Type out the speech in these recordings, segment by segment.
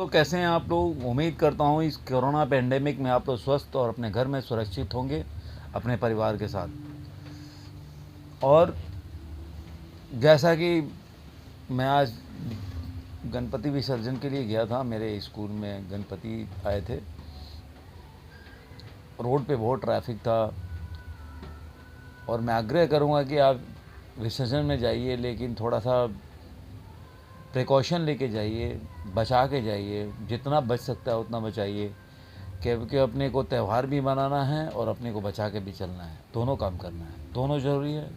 कैसे हैं आप लोग। उम्मीद करता हूँ इस कोरोना पेंडेमिक में आप लोग स्वस्थ और अपने घर में सुरक्षित होंगे अपने परिवार के साथ। और जैसा कि मैं आज गणपति विसर्जन के लिए गया था, मेरे स्कूल में गणपति आए थे। रोड पे बहुत ट्रैफिक था और मैं आग्रह करूँगा कि आप विसर्जन में जाइए, लेकिन थोड़ा सा प्रिकॉशन लेके जाइए, बचा के जाइए, जितना बच सकता है उतना बचाइए, क्योंकि अपने को त्यौहार भी मनाना है और अपने को बचा के भी चलना है। दोनों काम करना है, दोनों ज़रूरी है।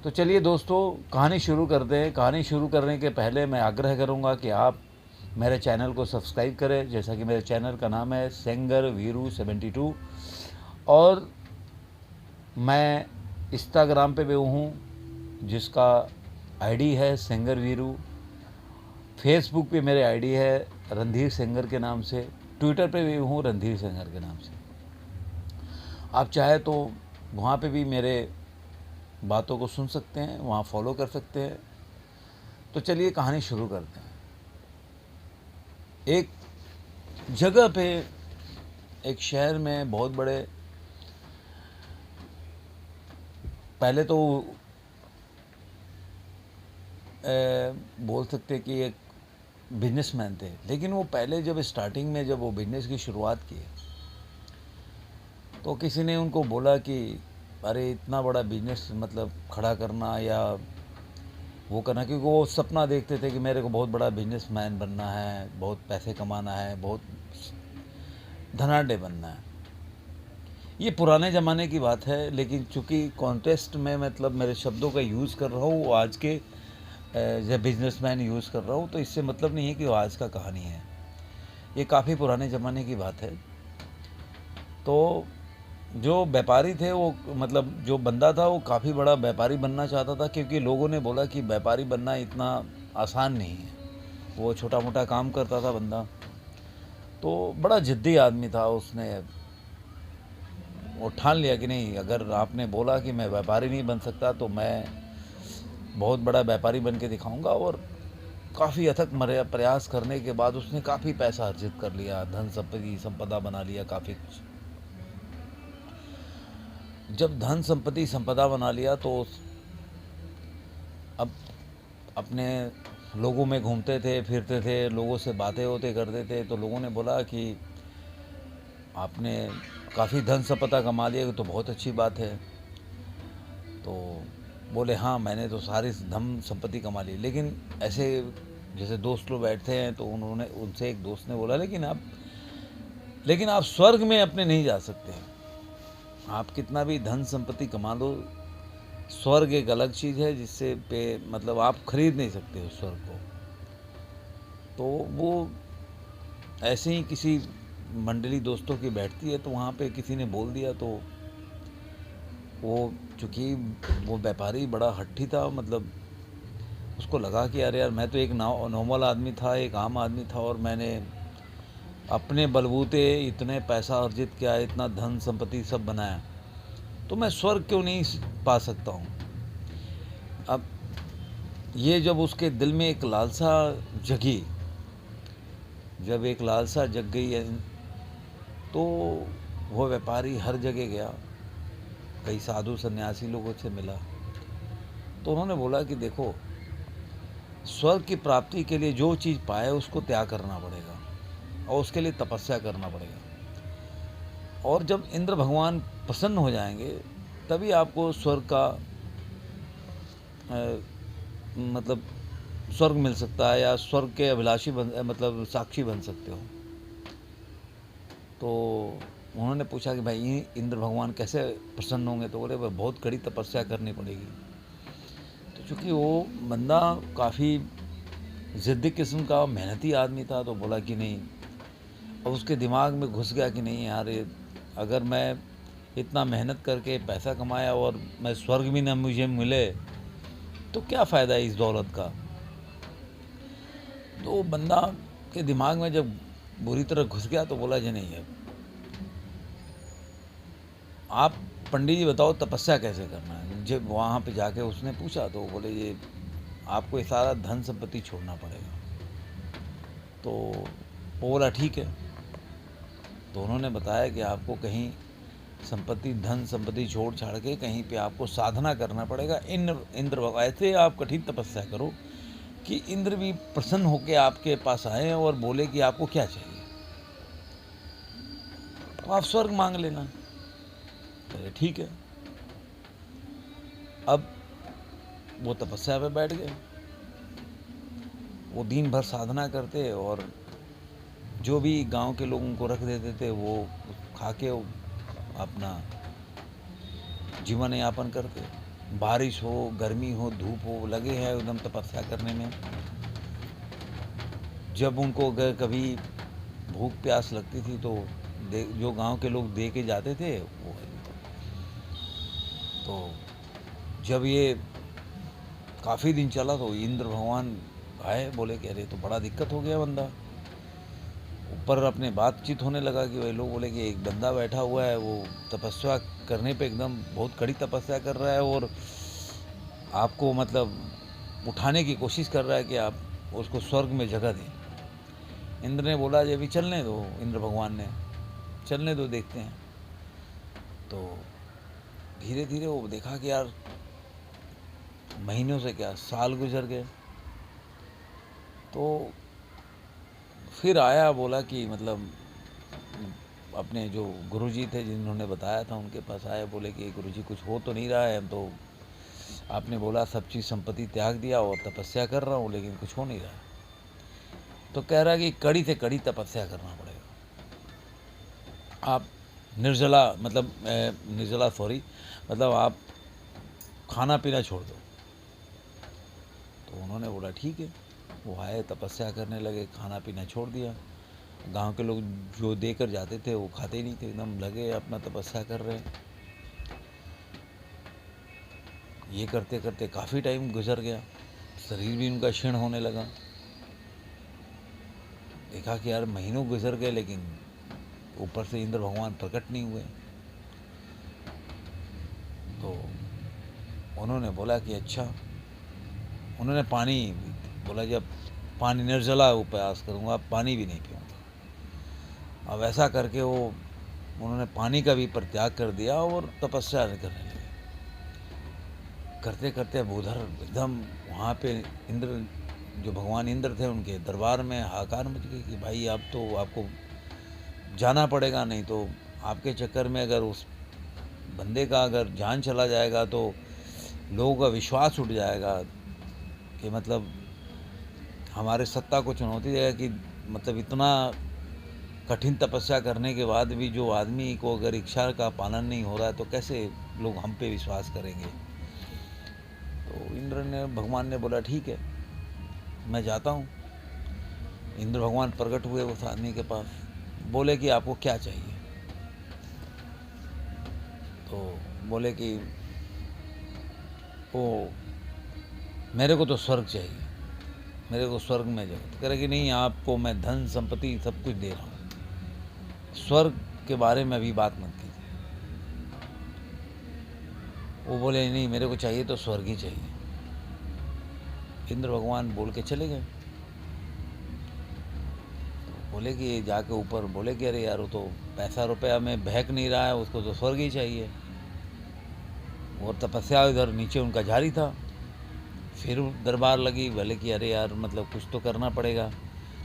तो चलिए दोस्तों, कहानी शुरू करते हैं। कहानी शुरू करने के पहले मैं आग्रह करूंगा कि आप मेरे चैनल को सब्सक्राइब करें। जैसा कि मेरे चैनल का नाम है सेंगर वीरू 72 और मैं इंस्टाग्राम पे भी हूँ जिसका आईडी है सेंगर वीरू। फेसबुक पे मेरे आईडी है रणधीर सेंगर के नाम से। ट्विटर पे भी हूँ रणधीर सेंगर के नाम से। आप चाहे तो वहाँ पे भी मेरे बातों को सुन सकते हैं, वहाँ फॉलो कर सकते हैं। तो चलिए कहानी शुरू करते हैं। एक जगह पे, एक शहर में बहुत बड़े, पहले तो बोल सकते कि एक बिजनेसमैन थे, लेकिन वो पहले जब स्टार्टिंग में जब वो बिजनेस की शुरुआत की तो किसी ने उनको बोला कि अरे इतना बड़ा बिजनेस मतलब खड़ा करना या वो करना, क्योंकि वो सपना देखते थे कि मेरे को बहुत बड़ा बिजनेसमैन बनना है, बहुत पैसे कमाना है, बहुत धनाढ़ बनना है। ये पुराने ज़माने की बात है, लेकिन चूँकि कॉन्टेस्ट में मतलब मेरे शब्दों का यूज़ कर रहा हूँ वो आज के जब बिजनेसमैन यूज़ कर रहा हूँ, तो इससे मतलब नहीं है कि वो आज का कहानी है। ये काफ़ी पुराने ज़माने की बात है। तो जो व्यापारी थे वो मतलब जो बंदा था वो काफ़ी बड़ा व्यापारी बनना चाहता था, क्योंकि लोगों ने बोला कि व्यापारी बनना इतना आसान नहीं है। वो छोटा मोटा काम करता था बंदा, तो बड़ा ज़िद्दी आदमी था। उसने वो ठान लिया कि नहीं, अगर आपने बोला कि मैं व्यापारी नहीं बन सकता तो मैं बहुत बड़ा व्यापारी बन के दिखाऊंगा। और काफ़ी अथक प्रयास करने के बाद उसने काफ़ी पैसा अर्जित कर लिया, धन संपदा बना लिया काफ़ी कुछ। जब धन संपदा बना लिया तो अब अपने लोगों में घूमते थे, फिरते थे, लोगों से बातें होते करते थे। तो लोगों ने बोला कि आपने काफ़ी धन संपदा कमा लिया, तो बहुत अच्छी बात है। तो बोले हाँ, मैंने तो सारी धन संपत्ति कमा ली। लेकिन ऐसे जैसे दोस्त लोग बैठते हैं तो उनसे एक दोस्त ने बोला लेकिन आप स्वर्ग में अपने नहीं जा सकते। आप कितना भी धन संपत्ति कमा लो, स्वर्ग एक अलग चीज़ है जिससे पे मतलब आप खरीद नहीं सकते उस स्वर्ग को। तो वो ऐसे ही किसी मंडली दोस्तों की बैठती है, तो वहाँ पे किसी ने बोल दिया। तो वो चूँकि वो व्यापारी बड़ा हट्ठी था, मतलब उसको लगा कि अरे यार, मैं तो एक नॉर्मल आदमी था, एक आम आदमी था, और मैंने अपने बलबूते इतने पैसा अर्जित किया, इतना धन संपत्ति सब बनाया, तो मैं स्वर्ग क्यों नहीं पा सकता हूँ। अब ये जब उसके दिल में एक लालसा जगी, जब एक लालसा जग गई है, तो वो व्यापारी हर जगह गया, कई साधु सन्यासी लोगों से मिला। तो उन्होंने बोला कि देखो, स्वर्ग की प्राप्ति के लिए जो चीज़ पाए उसको त्याग करना पड़ेगा और उसके लिए तपस्या करना पड़ेगा। और जब इंद्र भगवान प्रसन्न हो जाएंगे तभी आपको स्वर्ग का मतलब स्वर्ग मिल सकता है, या स्वर्ग के अभिलाषी मतलब साक्षी बन सकते हो। तो उन्होंने पूछा कि भाई इंद्र भगवान कैसे प्रसन्न होंगे, तो बोले भाई बहुत कड़ी तपस्या करनी पड़ेगी। तो चूँकि वो बंदा काफ़ी ज़िद्दी किस्म का मेहनती आदमी था, तो बोला कि नहीं। और उसके दिमाग में घुस गया कि नहीं यार, अगर मैं इतना मेहनत करके पैसा कमाया और मैं स्वर्ग भी ना मुझे मिले तो क्या फ़ायदा है इस दौलत का। तो बंदा के दिमाग में जब बुरी तरह घुस गया तो बोला जी नहीं है, आप पंडित जी बताओ तपस्या कैसे करना है। जब वहाँ पे जाके उसने पूछा तो बोले ये आपको ये सारा धन संपत्ति छोड़ना पड़ेगा। तो वो बोला ठीक है। तो उन्होंने बताया कि आपको कहीं संपत्ति, धन संपत्ति छोड़ छाड़ के कहीं पे आपको साधना करना पड़ेगा। इंद्र भगवान ऐसे आप कठिन तपस्या करो कि इंद्र भी प्रसन्न होकर आपके पास आए और बोले कि आपको क्या चाहिए, तो आप स्वर्ग मांग लेना। तो ठीक है। अब वो तपस्या पे बैठ गए। वो दिन भर साधना करते और जो भी गांव के लोगों को रख देते थे वो खा के अपना जीवन यापन करते। बारिश हो, गर्मी हो, धूप हो, लगे हैं एकदम तपस्या करने में। जब उनको अगर कभी भूख प्यास लगती थी तो जो गांव के लोग दे के जाते थे वो। तो जब ये काफ़ी दिन चला तो इंद्र भगवान आए, बोले कि अरे तो बड़ा दिक्कत हो गया बंदा। ऊपर अपने बातचीत होने लगा कि वही लोग बोले कि एक बंदा बैठा हुआ है, वो तपस्या करने पे एकदम बहुत कड़ी तपस्या कर रहा है और आपको मतलब उठाने की कोशिश कर रहा है कि आप उसको स्वर्ग में जगह दें। इंद्र ने बोला जी अभी चलने दो। इंद्र भगवान ने चलने दो, देखते हैं। तो धीरे धीरे वो देखा कि यार महीनों से क्या साल गुजर गए। तो फिर आया, बोला कि मतलब अपने जो गुरुजी थे जिन्होंने बताया था उनके पास आए, बोले कि गुरुजी कुछ हो तो नहीं रहा है, तो आपने बोला सब चीज़ संपत्ति त्याग दिया और तपस्या कर रहा हूँ लेकिन कुछ हो नहीं रहा। तो कह रहा है कि कड़ी से कड़ी तपस्या करना पड़ेगा। आप निर्जला मतलब आप खाना पीना छोड़ दो। तो उन्होंने बोला ठीक है। वो आए, तपस्या करने लगे, खाना पीना छोड़ दिया। गांव के लोग जो देकर जाते थे वो खाते ही नहीं थे, एकदम लगे अपना तपस्या कर रहे। ये करते करते काफ़ी टाइम गुजर गया, शरीर भी उनका क्षीण होने लगा। देखा कि यार महीनों गुजर गए लेकिन ऊपर से इंद्र भगवान प्रकट नहीं हुए। तो उन्होंने बोला कि अच्छा, उन्होंने पानी बोला जब पानी निर्जला उपवास करूँगा, पानी भी नहीं पीऊँगा। अब ऐसा करके वो उन्होंने पानी का भी परित्याग कर दिया और तपस्या करने लगे। करते करते अब उधर एकदम वहाँ पे इंद्र, जो भगवान इंद्र थे, उनके दरबार में हाहाकार मच गई कि भाई अब तो आपको जाना पड़ेगा, नहीं तो आपके चक्कर में अगर उस बंदे का अगर जान चला जाएगा तो लोगों का विश्वास उठ जाएगा कि मतलब हमारे सत्ता को चुनौती देगा कि मतलब इतना कठिन तपस्या करने के बाद भी जो आदमी को अगर इच्छा का पालन नहीं हो रहा है तो कैसे लोग हम पे विश्वास करेंगे। तो इंद्र ने, भगवान ने बोला ठीक है मैं जाता हूँ। इंद्र भगवान प्रकट हुए उस आदमी के पास, बोले कि आपको क्या चाहिए। तो बोले कि वो मेरे को तो स्वर्ग चाहिए, मेरे को स्वर्ग में जगह। तो कह रहे कि नहीं, आपको मैं धन संपत्ति सब कुछ दे रहा हूँ, स्वर्ग के बारे में अभी बात मत कीजिए। वो बोले नहीं मेरे को चाहिए तो स्वर्ग ही चाहिए। इंद्र भगवान बोल के चले गए। तो बोले कि जाके ऊपर बोले कि अरे यार वो तो पैसा रुपया में बहक नहीं रहा है, उसको तो स्वर्ग ही चाहिए। और तपस्या इधर नीचे उनका जारी था। फिर दरबार लगी, बोले कि अरे यार मतलब कुछ तो करना पड़ेगा।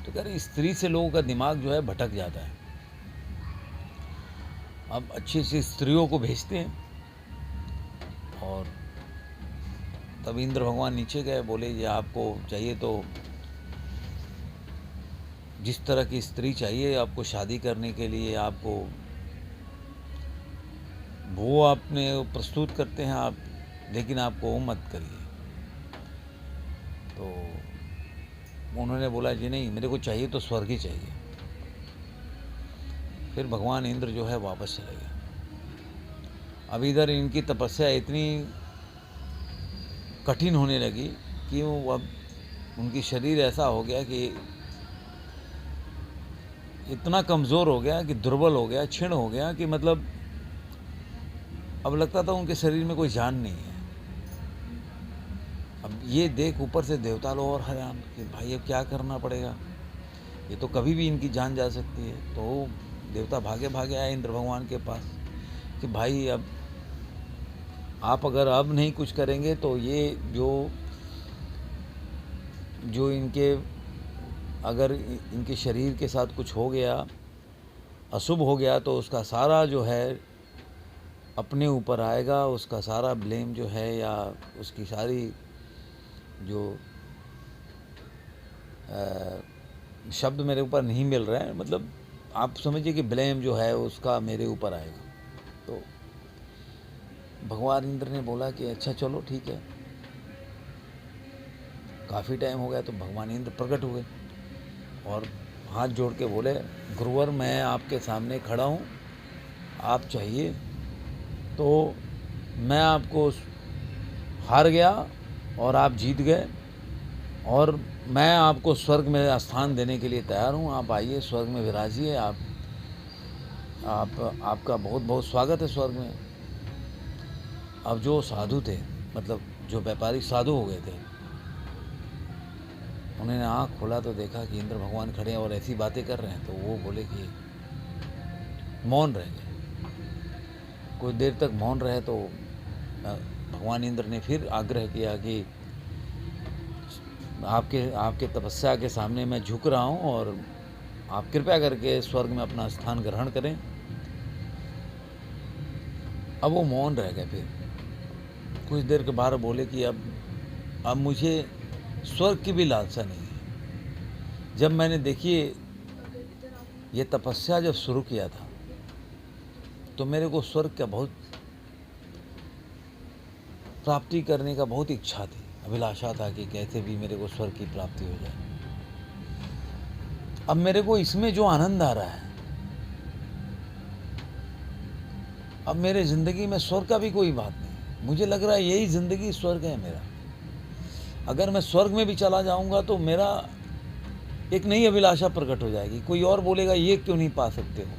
तो कह रहे स्त्री से लोगों का दिमाग जो है भटक जाता है। अब अच्छी सी स्त्रियों को भेजते हैं। और तब इंद्र भगवान नीचे गए, बोले ये आपको चाहिए तो जिस तरह की स्त्री चाहिए आपको शादी करने के लिए, आपको वो आपने प्रस्तुत करते हैं आप, लेकिन आपको वो मत करिए। तो उन्होंने बोला जी नहीं मेरे को चाहिए तो स्वर्ग ही चाहिए। फिर भगवान इंद्र जो है वापस चले गए। अब इधर इनकी तपस्या इतनी कठिन होने लगी कि वो अब उनकी शरीर ऐसा हो गया कि इतना कमज़ोर हो गया कि दुर्बल हो गया, क्षीण हो गया कि मतलब अब लगता था उनके शरीर में कोई जान नहीं है। अब ये देख ऊपर से देवता लोग और हैरान कि भाई अब क्या करना पड़ेगा। ये तो कभी भी इनकी जान जा सकती है। तो देवता भागे भागे आए इंद्र भगवान के पास कि भाई अब आप अगर अब नहीं कुछ करेंगे तो ये जो जो इनके अगर इनके शरीर के साथ कुछ हो गया, अशुभ हो गया, तो उसका सारा जो है अपने ऊपर आएगा, उसका सारा ब्लेम जो है या उसकी सारी जो शब्द मेरे ऊपर नहीं मिल रहे हैं, मतलब आप समझिए कि ब्लेम जो है उसका मेरे ऊपर आएगा। तो भगवान इंद्र ने बोला कि अच्छा चलो ठीक है। काफ़ी टाइम हो गया तो भगवान इंद्र प्रकट हुए और हाथ जोड़ के बोले, गुरुवर मैं आपके सामने खड़ा हूँ, आप चाहिए तो मैं आपको हार गया और आप जीत गए, और मैं आपको स्वर्ग में स्थान देने के लिए तैयार हूँ। आप आइए, स्वर्ग में विराजिए। आपका बहुत बहुत स्वागत है स्वर्ग में। अब जो साधु थे, मतलब जो व्यापारी साधु हो गए थे, उन्होंने आँख खोला तो देखा कि इंद्र भगवान खड़े हैं और ऐसी बातें कर रहे हैं, तो वो बोले कि मौन रह गए। कुछ देर तक मौन रहे तो भगवान इंद्र ने फिर आग्रह किया कि आपके तपस्या के सामने मैं झुक रहा हूँ और आप कृपया करके स्वर्ग में अपना स्थान ग्रहण करें। अब वो मौन रह गए। फिर कुछ देर के बाद बोले कि अब मुझे स्वर्ग की भी लालसा नहीं है। जब मैंने देखिए ये तपस्या जब शुरू किया था तो मेरे को स्वर्ग का बहुत प्राप्ति करने का बहुत इच्छा थी, अभिलाषा था कि कैसे भी मेरे को स्वर्ग की प्राप्ति हो जाए। अब मेरे को इसमें जो आनंद आ रहा है, अब मेरे ज़िंदगी में स्वर्ग का भी कोई बात नहीं। मुझे लग रहा है यही ज़िंदगी स्वर्ग है मेरा। अगर मैं स्वर्ग में भी चला जाऊंगा तो मेरा एक नई अभिलाषा प्रकट हो जाएगी। कोई और बोलेगा ये क्यों नहीं पा सकते हो,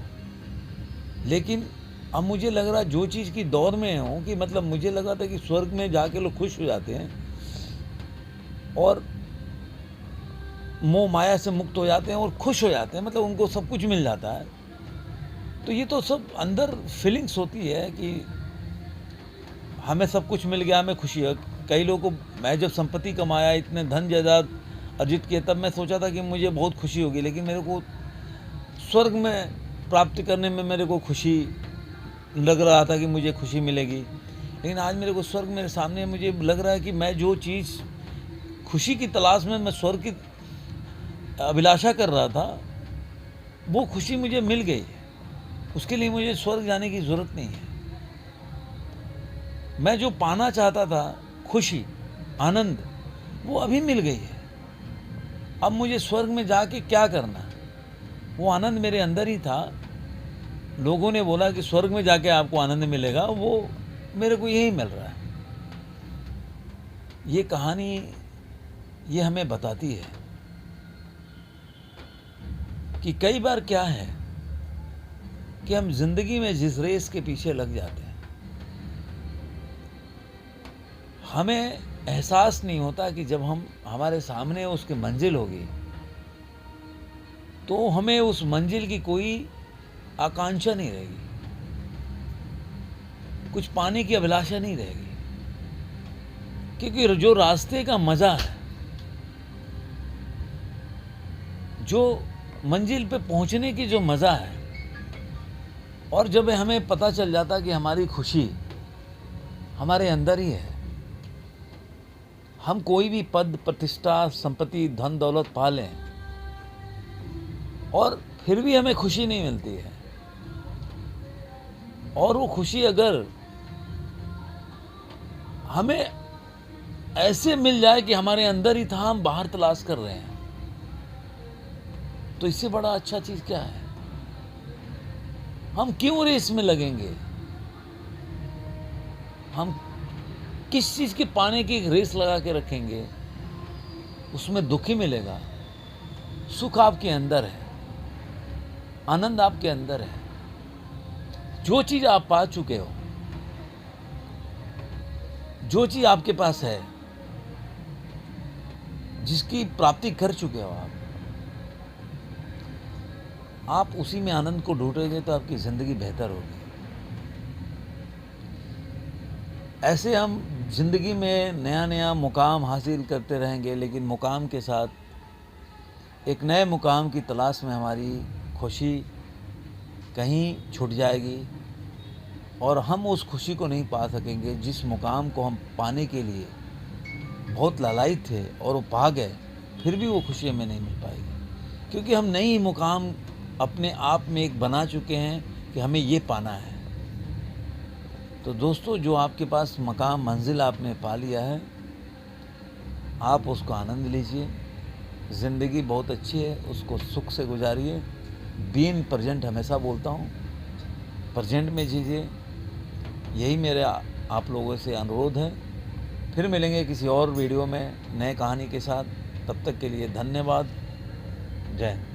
लेकिन अब मुझे लग रहा है जो चीज़ की दौड़ में हूँ कि मतलब मुझे लगा था कि स्वर्ग में जाके लोग खुश हो जाते हैं और मोह माया से मुक्त हो जाते हैं और खुश हो जाते हैं, मतलब उनको सब कुछ मिल जाता है। तो ये तो सब अंदर फीलिंग्स होती है कि हमें सब कुछ मिल गया, हमें खुशी है। कई लोगों को, मैं जब संपत्ति कमाया, इतने धन जायदाद अर्जित किए, तब मैं सोचा था कि मुझे बहुत खुशी होगी, लेकिन मेरे को स्वर्ग में प्राप्त करने में मेरे को खुशी लग रहा था कि मुझे खुशी मिलेगी। लेकिन आज मेरे को स्वर्ग मेरे सामने, मुझे लग रहा है कि मैं जो चीज़ खुशी की तलाश में मैं स्वर्ग की अभिलाषा कर रहा था, वो खुशी मुझे मिल गई है। उसके लिए मुझे स्वर्ग जाने की ज़रूरत नहीं है। मैं जो पाना चाहता था, खुशी, आनंद, वो अभी मिल गई है। अब मुझे स्वर्ग में जाके क्या करना है? वो आनंद मेरे अंदर ही था। लोगों ने बोला कि स्वर्ग में जाके आपको आनंद मिलेगा, वो मेरे को यही मिल रहा है। ये कहानी ये हमें बताती है कि कई बार क्या है कि हम जिंदगी में जिस रेस के पीछे लग जाते हैं, हमें एहसास नहीं होता कि जब हमारे सामने उसकी मंजिल होगी तो हमें उस मंजिल की कोई आकांक्षा नहीं रहेगी, कुछ पाने की अभिलाषा नहीं रहेगी, क्योंकि जो रास्ते का मजा है, जो मंजिल पे पहुंचने की जो मजा है, और जब हमें पता चल जाता कि हमारी खुशी हमारे अंदर ही है, हम कोई भी पद, प्रतिष्ठा, संपत्ति, धन दौलत पा लें और फिर भी हमें खुशी नहीं मिलती है, और वो खुशी अगर हमें ऐसे मिल जाए कि हमारे अंदर ही था, हम बाहर तलाश कर रहे हैं, तो इससे बड़ा अच्छा चीज क्या है? हम क्यों रेस में लगेंगे? हम किस चीज के पाने की रेस लगा के रखेंगे? उसमें दुख ही मिलेगा। सुख आपके अंदर है, आनंद आपके अंदर है। जो चीज आप पा चुके हो, जो चीज आपके पास है, जिसकी प्राप्ति कर चुके हो आप, आप उसी में आनंद को ढूंढेंगे तो आपकी ज़िंदगी बेहतर होगी। ऐसे हम ज़िंदगी में नया नया मुकाम हासिल करते रहेंगे, लेकिन मुकाम के साथ एक नए मुकाम की तलाश में हमारी खुशी कहीं छूट जाएगी और हम उस खुशी को नहीं पा सकेंगे जिस मुकाम को हम पाने के लिए बहुत लालायित थे और वो पा गए, फिर भी वो खुशी हमें नहीं मिल पाएगी, क्योंकि हम नई मुकाम अपने आप में एक बना चुके हैं कि हमें ये पाना है। तो दोस्तों, जो आपके पास मकाम मंजिल आपने पा लिया है, आप उसको आनंद लीजिए। ज़िंदगी बहुत अच्छी है, उसको सुख से गुजारिए। बीइंग प्रेजेंट हमेशा बोलता हूँ, प्रेजेंट में जीजिए। यही मेरे आप लोगों से अनुरोध है। फिर मिलेंगे किसी और वीडियो में नए कहानी के साथ। तब तक के लिए धन्यवाद। जय हिंद।